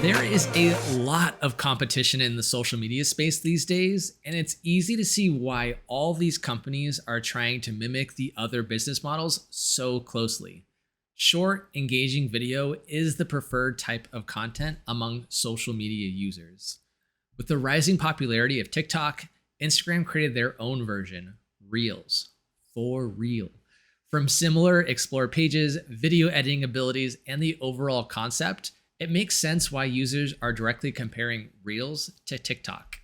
There is a lot of competition in the social media space these days, and it's easy to see why all these companies are trying to mimic the other business models so closely. Short, engaging video is the preferred type of content among social media users. With the rising popularity of TikTok, Instagram created their own version, Reels, for real. From similar explore pages, video editing abilities, and the overall concept, it makes sense why users are directly comparing Reels to TikTok.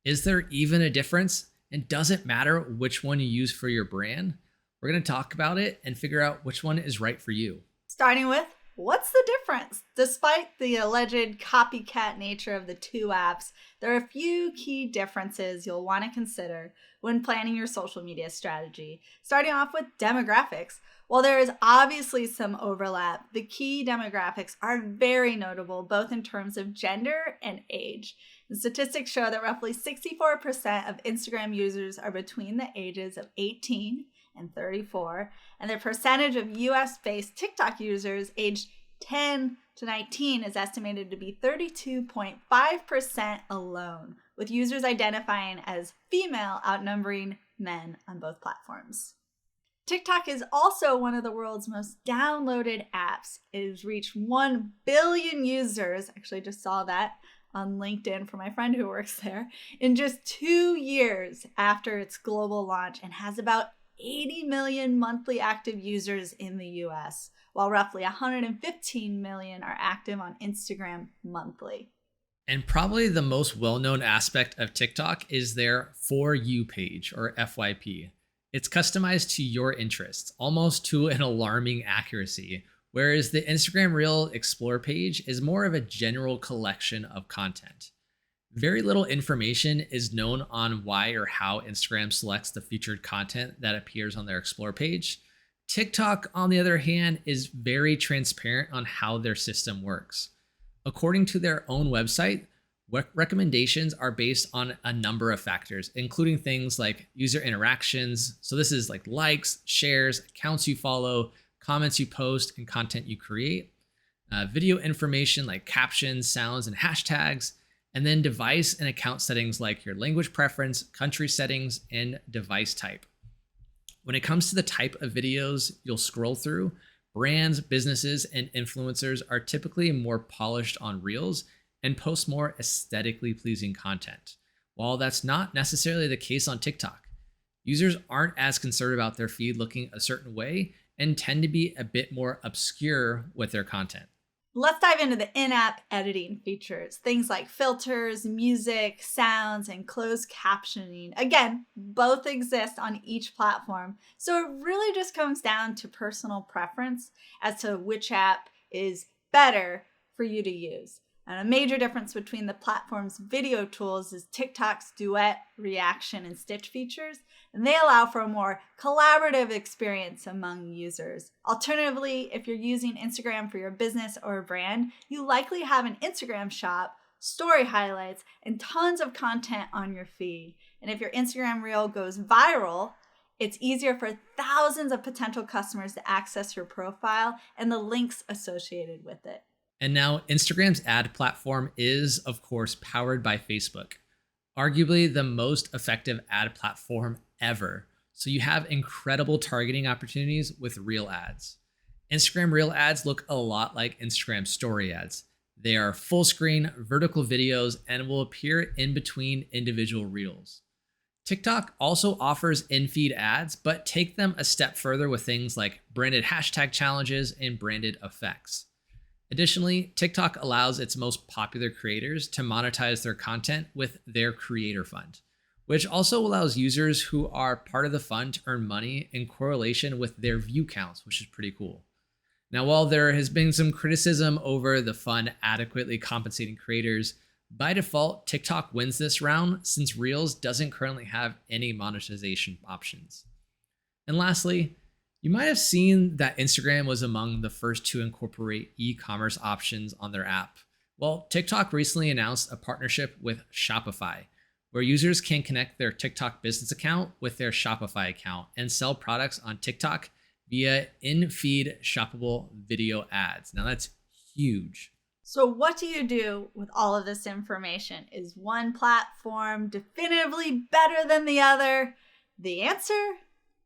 Is there even a difference? And does it matter which one you use for your brand? We're going to talk about it and figure out which one is right for you. Starting with, what's the difference? Despite the alleged copycat nature of the two apps, there are a few key differences you'll want to consider when planning your social media strategy. Starting off with demographics. While there is obviously some overlap, the key demographics are very notable both in terms of gender and age. The statistics show that roughly 64% of Instagram users are between the ages of 18 and 34, and the percentage of US-based TikTok users aged 10 to 19 is estimated to be 32.5% alone, with users identifying as female outnumbering men on both platforms. TikTok is also one of the world's most downloaded apps. It has reached 1 billion users. Actually, just saw that on LinkedIn from my friend who works there in just 2 years after its global launch, and has about 80 million monthly active users in the US, while roughly 115 million are active on Instagram monthly. And probably the most well-known aspect of TikTok is their For You page, or FYP. It's customized to your interests, almost to an alarming accuracy, whereas the Instagram Reel Explore page is more of a general collection of content. Very little information is known on why or how Instagram selects the featured content that appears on their Explore page. TikTok, on the other hand, is very transparent on how their system works. According to their own website, recommendations are based on a number of factors, including things like user interactions. So this is like likes, shares, accounts you follow, comments you post, and content you create. Video information like captions, sounds, and hashtags. And then device and account settings like your language preference, country settings, and device type. When it comes to the type of videos you'll scroll through, brands, businesses, and influencers are typically more polished on Reels and post more aesthetically pleasing content. While that's not necessarily the case on TikTok, users aren't as concerned about their feed looking a certain way and tend to be a bit more obscure with their content. Let's dive into the in-app editing features. Things like filters, music, sounds, and closed captioning. Again, both exist on each platform. So it really just comes down to personal preference as to which app is better for you to use. And a major difference between the platform's video tools is TikTok's duet, reaction, and stitch features, and they allow for a more collaborative experience among users. Alternatively, if you're using Instagram for your business or brand, you likely have an Instagram shop, story highlights, and tons of content on your feed. And if your Instagram reel goes viral, it's easier for thousands of potential customers to access your profile and the links associated with it. And now Instagram's ad platform is, of course, powered by Facebook, arguably the most effective ad platform ever. So you have incredible targeting opportunities with Reel ads. Instagram Reel ads look a lot like Instagram Story ads. They are full screen, vertical videos, and will appear in between individual reels. TikTok also offers in-feed ads, but take them a step further with things like branded hashtag challenges and branded effects. Additionally, TikTok allows its most popular creators to monetize their content with their creator fund, which also allows users who are part of the fund to earn money in correlation with their view counts, which is pretty cool. Now, while there has been some criticism over the fund adequately compensating creators, by default, TikTok wins this round since Reels doesn't currently have any monetization options. And lastly, you might have seen that Instagram was among the first to incorporate e-commerce options on their app. Well, TikTok recently announced a partnership with Shopify, where users can connect their TikTok business account with their Shopify account and sell products on TikTok via in-feed shoppable video ads. Now that's huge. So what do you do with all of this information? Is one platform definitively better than the other? The answer,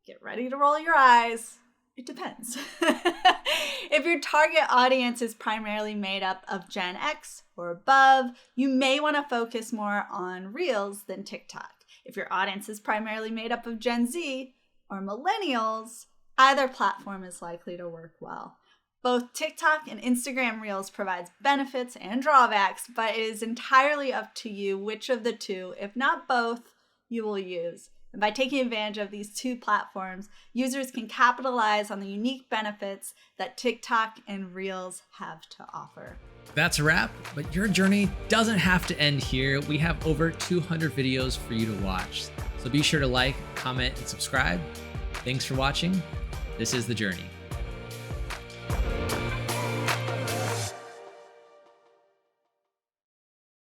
get ready to roll your eyes. It depends. If your target audience is primarily made up of Gen X or above, you may want to focus more on Reels than TikTok. If your audience is primarily made up of Gen Z or millennials, either platform is likely to work well. Both TikTok and Instagram Reels provides benefits and drawbacks, but it is entirely up to you which of the two, if not both, you will use. And by taking advantage of these two platforms, users can capitalize on the unique benefits that TikTok and Reels have to offer. That's a wrap, but your journey doesn't have to end here. We have over 200 videos for you to watch. So be sure to like, comment, and subscribe. Thanks for watching. This is The Journey.